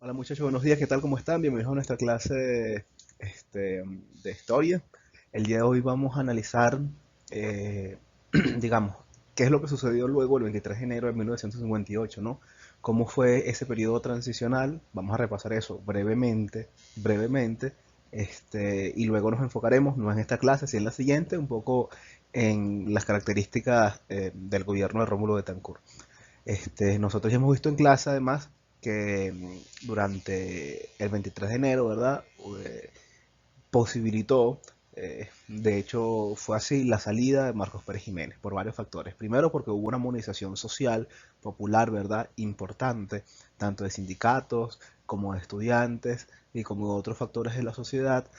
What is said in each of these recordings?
Hola muchachos, buenos días, ¿qué tal? ¿Cómo están? Bienvenidos a nuestra clase de historia. El día de hoy vamos a analizar, eh, digamos, qué es lo que sucedió luego el 23 de enero de 1958, ¿no? ¿Cómo fue ese periodo transicional? Vamos a repasar eso brevemente, y luego nos enfocaremos, no en esta clase, sino en la siguiente, un poco en las características del gobierno de Rómulo Betancourt. Nosotros ya hemos visto en clase además que durante el 23 de enero, ¿verdad? Posibilitó, de hecho fue así, la salida de Marcos Pérez Jiménez por varios factores. Primero porque hubo una movilización social, popular, ¿verdad? Importante, tanto de sindicatos como de estudiantes y como de otros factores de la sociedad,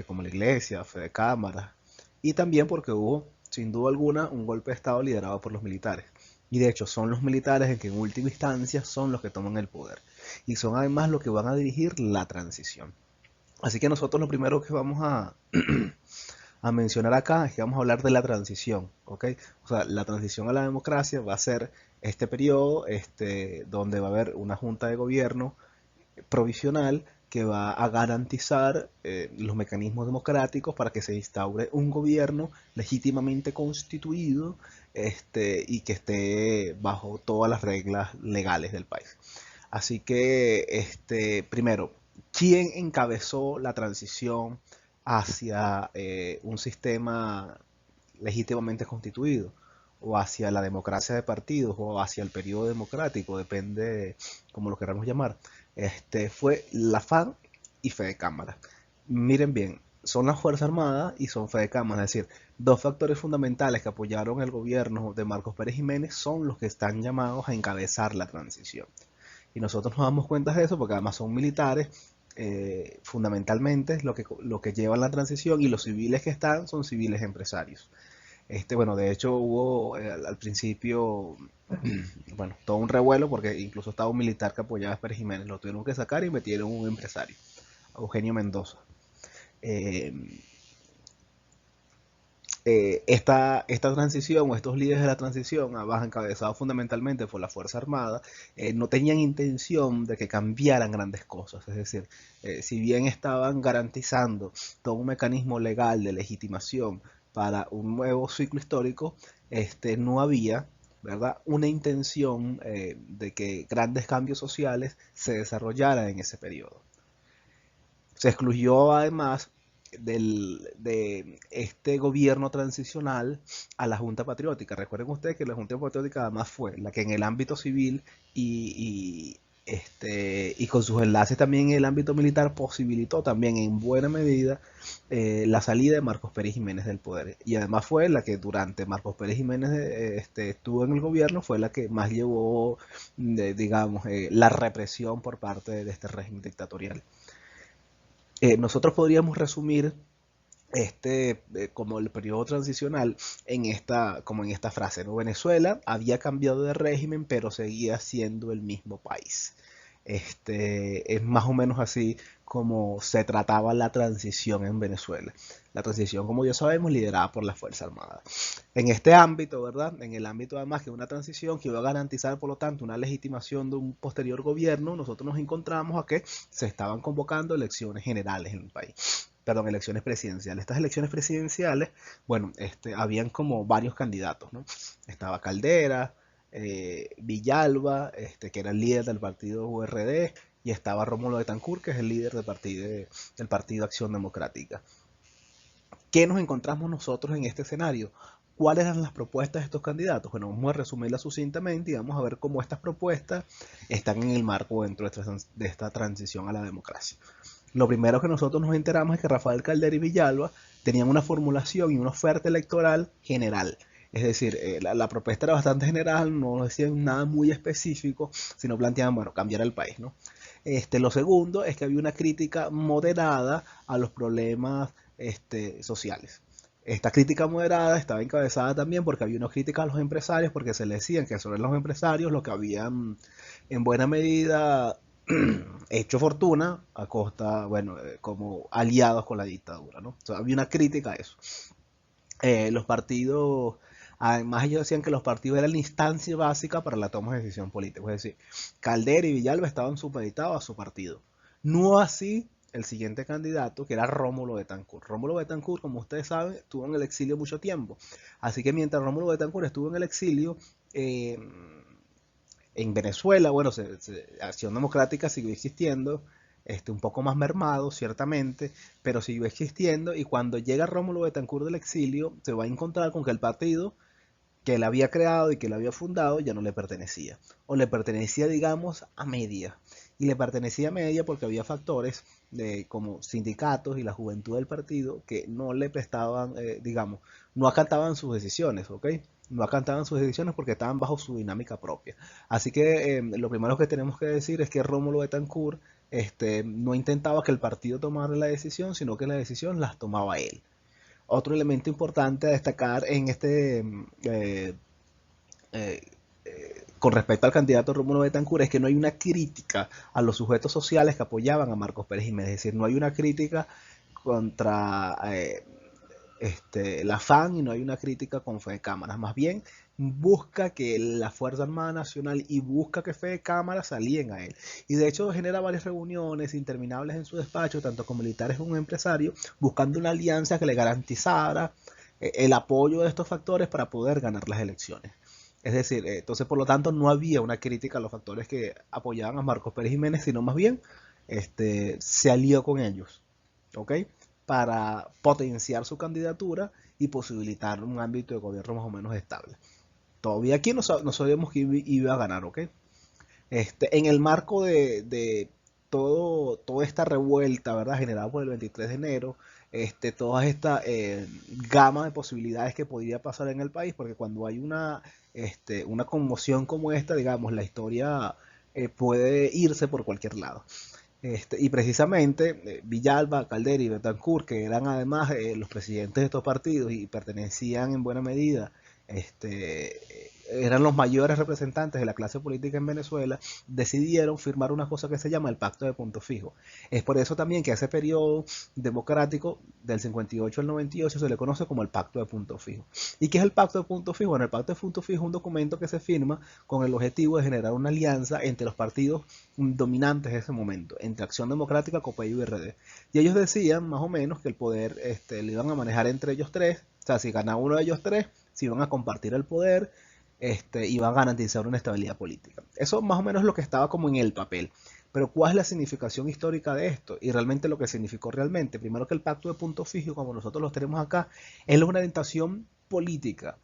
como la iglesia, fe de cámara. Y también porque hubo, sin duda alguna, un golpe de Estado liderado por los militares. Y de hecho son los militares en que en última instancia son los que toman el poder. Y son además los que van a dirigir la transición. Así que nosotros lo primero que vamos a mencionar acá es que vamos a hablar de la transición, ¿ok? O sea, la transición a la democracia va a ser este periodo donde va a haber una junta de gobierno provisional que va a garantizar los mecanismos democráticos para que se instaure un gobierno legítimamente constituido y que esté bajo todas las reglas legales del país. Así que, primero, ¿quién encabezó la transición hacia un sistema legítimamente constituido? O hacia la democracia de partidos, o hacia el periodo democrático, depende como lo queramos llamar. Fue la FARC y Fede Cámara. Miren bien, son las Fuerzas Armadas y son Fede Cámara, es decir, dos factores fundamentales que apoyaron el gobierno de Marcos Pérez Jiménez son los que están llamados a encabezar la transición. Y nosotros nos damos cuenta de eso porque además son militares, fundamentalmente lo que llevan la transición, y los civiles que están son civiles empresarios. Bueno, de hecho hubo al principio, bueno, todo un revuelo porque incluso estaba un militar que apoyaba a Pérez Jiménez, lo tuvieron que sacar y metieron un empresario, Eugenio Mendoza. Eh, esta transición o estos líderes de la transición, además encabezados fundamentalmente por la Fuerza Armada, no tenían intención de que cambiaran grandes cosas. Es decir, si bien estaban garantizando todo un mecanismo legal de legitimación para un nuevo ciclo histórico, no había, ¿verdad?, una intención de que grandes cambios sociales se desarrollaran en ese periodo. Se excluyó además de este gobierno transicional a la Junta Patriótica. Recuerden ustedes que la Junta Patriótica además fue la que en el ámbito civil y con sus enlaces también en el ámbito militar posibilitó también en buena medida la salida de Marcos Pérez Jiménez del poder. Y además fue la que durante Marcos Pérez Jiménez estuvo en el gobierno, fue la que más llevó, digamos, la represión por parte de este régimen dictatorial. Nosotros podríamos resumir como el periodo transicional como en esta frase, ¿no? Venezuela había cambiado de régimen, pero seguía siendo el mismo país. Es más o menos así como se trataba la transición en Venezuela. La transición, como ya sabemos, liderada por la Fuerza Armada. En este ámbito, ¿verdad? En el ámbito además que una transición que iba a garantizar, por lo tanto, una legitimación de un posterior gobierno, nosotros nos encontramos a que se estaban convocando elecciones generales en el país. Perdón, elecciones presidenciales. Estas elecciones presidenciales, bueno, habían como varios candidatos, ¿no? Estaba Caldera, Villalba, que era el líder del partido URD, y estaba Rómulo Betancourt, que es el líder del partido Acción Democrática. ¿Qué nos encontramos nosotros en este escenario? ¿Cuáles eran las propuestas de estos candidatos? Bueno, vamos a resumirlas sucintamente y vamos a ver cómo estas propuestas están en el marco dentro de esta transición a la democracia. Lo primero que nosotros nos enteramos es que Rafael Caldera y Villalba tenían una formulación y una oferta electoral general. Es decir, la propuesta era bastante general, no decían nada muy específico, sino planteaban, bueno, cambiar el país, ¿no? Lo segundo es que había una crítica moderada a los problemas sociales. Esta crítica moderada estaba encabezada también porque había una crítica a los empresarios, porque se le decían que sobre los empresarios lo que habían en buena medida hecho fortuna a costa, bueno, como aliados con la dictadura, ¿no? O sea, había una crítica a eso. Los partidos Además, ellos decían que los partidos eran la instancia básica para la toma de decisión política. Es decir, Caldera y Villalba estaban supeditados a su partido. No así el siguiente candidato, que era Rómulo Betancourt. Rómulo Betancourt, como ustedes saben, estuvo en el exilio mucho tiempo. Así que mientras Rómulo Betancourt estuvo en el exilio, en Venezuela, bueno, Acción Democrática siguió existiendo, un poco más mermado, ciertamente, pero siguió existiendo, y cuando llega Rómulo Betancourt del exilio, se va a encontrar con que el partido que él había creado y que él había fundado ya no le pertenecía, o le pertenecía, digamos, a media. Y le pertenecía a media porque había factores como sindicatos y la juventud del partido que no le prestaban, digamos, no acataban sus decisiones, ¿ok? No acantaban sus decisiones porque estaban bajo su dinámica propia. Así que lo primero que tenemos que decir es que Rómulo Betancourt no intentaba que el partido tomara la decisión, sino que la decisión las tomaba él. Otro elemento importante a destacar en eh, con respecto al candidato Rómulo Betancourt es que no hay una crítica a los sujetos sociales que apoyaban a Marcos Pérez Jiménez, es decir, no hay una crítica contra la FAN y no hay una crítica con Fede Cámaras, más bien busca que la Fuerza Armada Nacional y busca que Fede Cámaras alíen a él. Y de hecho genera varias reuniones interminables en su despacho, tanto con militares como empresarios, buscando una alianza que le garantizara el apoyo de estos factores para poder ganar las elecciones. Es decir, entonces por lo tanto no había una crítica a los factores que apoyaban a Marcos Pérez Jiménez, sino más bien se alió con ellos, ¿ok? Para potenciar su candidatura y posibilitar un ámbito de gobierno más o menos estable. Todavía aquí no sabíamos que iba a ganar, ¿ok? En el marco de toda esta revuelta, ¿verdad? Generada por el 23 de enero, toda esta gama de posibilidades que podría pasar en el país, porque cuando hay una conmoción como esta, digamos, la historia puede irse por cualquier lado. Y precisamente Villalba, Caldera y Betancourt, que eran además los presidentes de estos partidos y pertenecían en buena medida, eran los mayores representantes de la clase política en Venezuela, decidieron firmar una cosa que se llama el Pacto de Punto Fijo. Es por eso también que a ese periodo democrático del 58 al 98 se le conoce como el Pacto de Punto Fijo. ¿Y qué es el Pacto de Punto Fijo? Bueno, el Pacto de Punto Fijo es un documento que se firma con el objetivo de generar una alianza entre los partidos dominantes de ese momento, entre Acción Democrática, COPEI y URD. Y ellos decían más o menos que el poder le iban a manejar entre ellos tres, o sea, si ganaba uno de ellos tres, se iban a compartir el poder, iban a garantizar una estabilidad política. Eso más o menos es lo que estaba como en el papel. Pero ¿cuál es la significación histórica de esto? Y realmente lo que significó realmente, primero que el pacto de punto fijo, como nosotros lo tenemos acá, es una orientación política,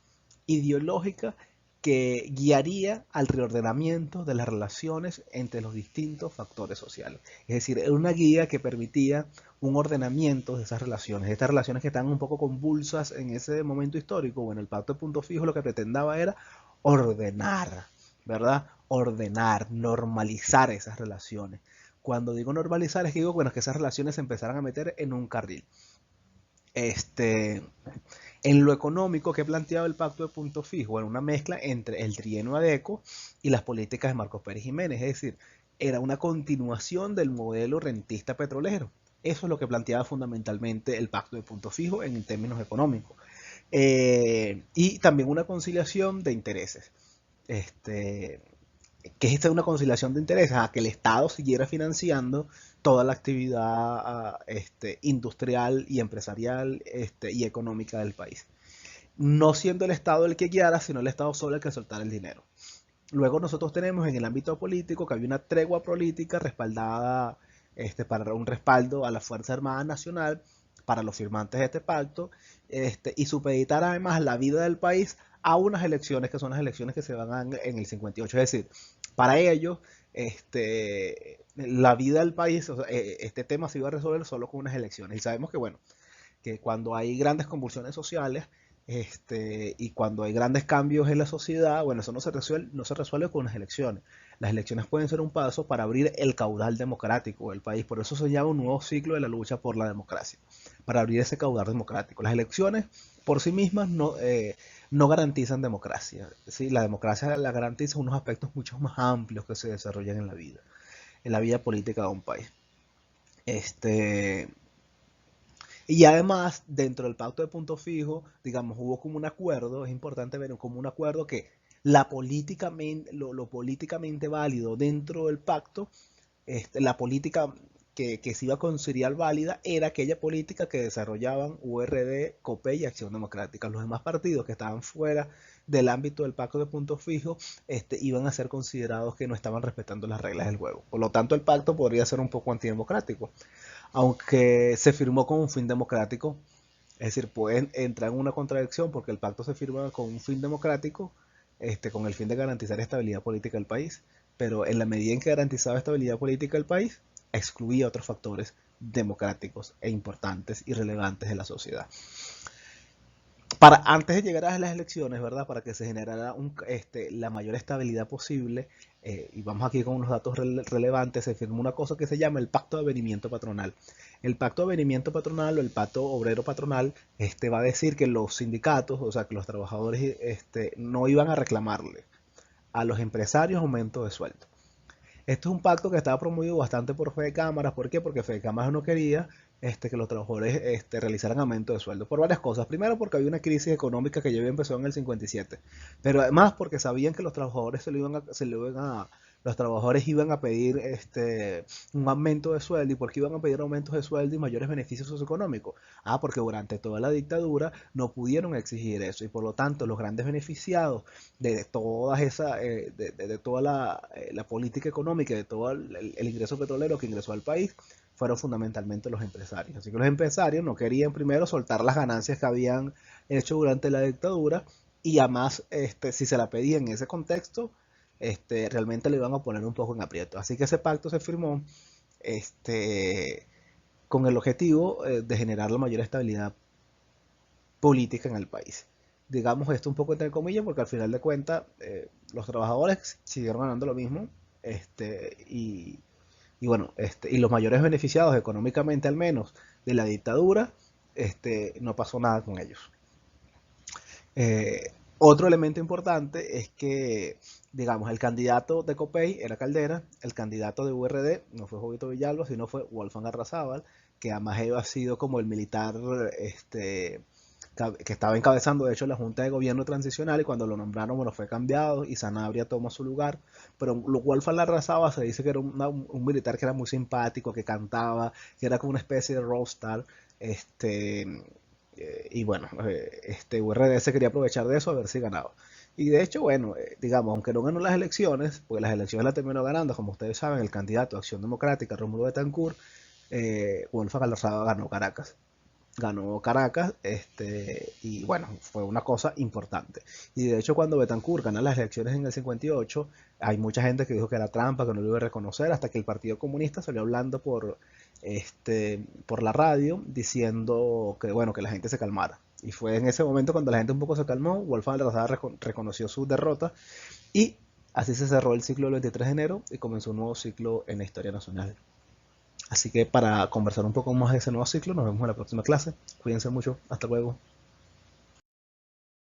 ideológica, que guiaría al reordenamiento de las relaciones entre los distintos factores sociales. Es decir, era una guía que permitía un ordenamiento de esas relaciones, estas relaciones que estaban un poco convulsas en ese momento histórico. Bueno, el pacto de punto fijo lo que pretendaba era ordenar, ¿verdad? Ordenar, normalizar esas relaciones. Cuando digo normalizar es que digo, bueno, que esas relaciones se empezaran a meter en un carril. En lo económico que planteaba el pacto de punto fijo, era una mezcla entre el trienio ADECO y las políticas de Marcos Pérez Jiménez, es decir, era una continuación del modelo rentista petrolero. Eso es lo que planteaba fundamentalmente el pacto de punto fijo en términos económicos. Y también una conciliación de intereses. ¿Qué es esta una conciliación de intereses? A que el Estado siguiera financiando toda la actividad industrial y empresarial y económica del país. No siendo el Estado el que guiara, sino el Estado solo el que soltara el dinero. Luego nosotros tenemos en el ámbito político que había una tregua política respaldada para un respaldo a la Fuerza Armada Nacional, para los firmantes de este pacto, y supeditar además la vida del país a unas elecciones que son las elecciones que se van a en el 58. Es decir, para ellos, la vida del país, o sea, este tema se iba a resolver solo con unas elecciones. Y sabemos que, bueno, que cuando hay grandes convulsiones sociales, y cuando hay grandes cambios en la sociedad, bueno, eso no se resuelve con las elecciones. Las elecciones pueden ser un paso para abrir el caudal democrático del país. Por eso se llama un nuevo ciclo de la lucha por la democracia, para abrir ese caudal democrático. Las elecciones por sí mismas no garantizan democracia. ¿Sí? La democracia la garantiza unos aspectos mucho más amplios que se desarrollan en la vida política de un país. Este, Y además, dentro del pacto de punto fijo, digamos, hubo como un acuerdo, es importante ver como un acuerdo que lo políticamente válido dentro del pacto, la política que se iba a considerar válida era aquella política que desarrollaban URD, COPEI y Acción Democrática. Los demás partidos que estaban fuera del ámbito del pacto de punto fijo iban a ser considerados que no estaban respetando las reglas del juego. Por lo tanto, el pacto podría ser un poco antidemocrático, aunque se firmó con un fin democrático. Es decir, pueden entrar en una contradicción porque el pacto se firma con un fin democrático, con el fin de garantizar estabilidad política del país, pero en la medida en que garantizaba estabilidad política del país, excluía otros factores democráticos e importantes y relevantes de la sociedad. Antes de llegar a las elecciones, ¿verdad? Para que se generara la mayor estabilidad posible, y vamos aquí con unos datos relevantes, se firmó una cosa que se llama el Pacto de Avenimiento Patronal. El Pacto de Avenimiento Patronal o el Pacto Obrero Patronal va a decir que los sindicatos, o sea, que los trabajadores no iban a reclamarle a los empresarios aumento de sueldo. Esto es un pacto que estaba promovido bastante por Fede Cámaras. ¿Por qué? Porque Fede Cámaras no quería que los trabajadores realizaran aumento de sueldo por varias cosas. Primero, porque había una crisis económica que ya había empezado en el 57, pero además porque sabían que los trabajadores los trabajadores iban a pedir un aumento de sueldo. ¿Y por qué iban a pedir aumentos de sueldo y mayores beneficios socioeconómicos? Porque durante toda la dictadura no pudieron exigir eso, y por lo tanto los grandes beneficiados de toda toda la política económica, de todo el ingreso petrolero que ingresó al país, fueron fundamentalmente los empresarios. Así que los empresarios no querían primero soltar las ganancias que habían hecho durante la dictadura, y además, si se la pedían en ese contexto, realmente le iban a poner un poco en aprieto. Así que ese pacto se firmó con el objetivo de generar la mayor estabilidad política en el país. Digamos esto un poco entre comillas, porque al final de cuentas los trabajadores siguieron ganando lo mismo, y, bueno, y los mayores beneficiados económicamente al menos de la dictadura, no pasó nada con ellos. Otro elemento importante es que, digamos, el candidato de COPEI era Caldera, el candidato de URD no fue Jovito Villalba, sino fue Wolfgang Arrazábal, que además ha sido como el militar que estaba encabezando de hecho la Junta de Gobierno Transicional, y cuando lo nombraron, bueno, fue cambiado y Sanabria tomó su lugar. Pero Wolfgang Arrazábal se dice que era un militar que era muy simpático, que cantaba, que era como una especie de rockstar, y bueno, URD se quería aprovechar de eso a ver si ganaba. Y de hecho, bueno, digamos, aunque no ganó las elecciones, porque las elecciones las terminó ganando, como ustedes saben, el candidato de Acción Democrática, Rómulo Betancourt, Wolfgang Arrazábal ganó Caracas, y bueno, fue una cosa importante. Y de hecho, cuando Betancourt gana las elecciones en el 58, hay mucha gente que dijo que era trampa, que no lo iba a reconocer, hasta que el Partido Comunista salió hablando por la radio diciendo que, bueno, que la gente se calmara. Y fue en ese momento cuando la gente un poco se calmó, Wolfgang Arrazábal reconoció su derrota, y así se cerró el ciclo del 23 de enero y comenzó un nuevo ciclo en la historia nacional. Así que para conversar un poco más de ese nuevo ciclo, nos vemos en la próxima clase. Cuídense mucho. Hasta luego.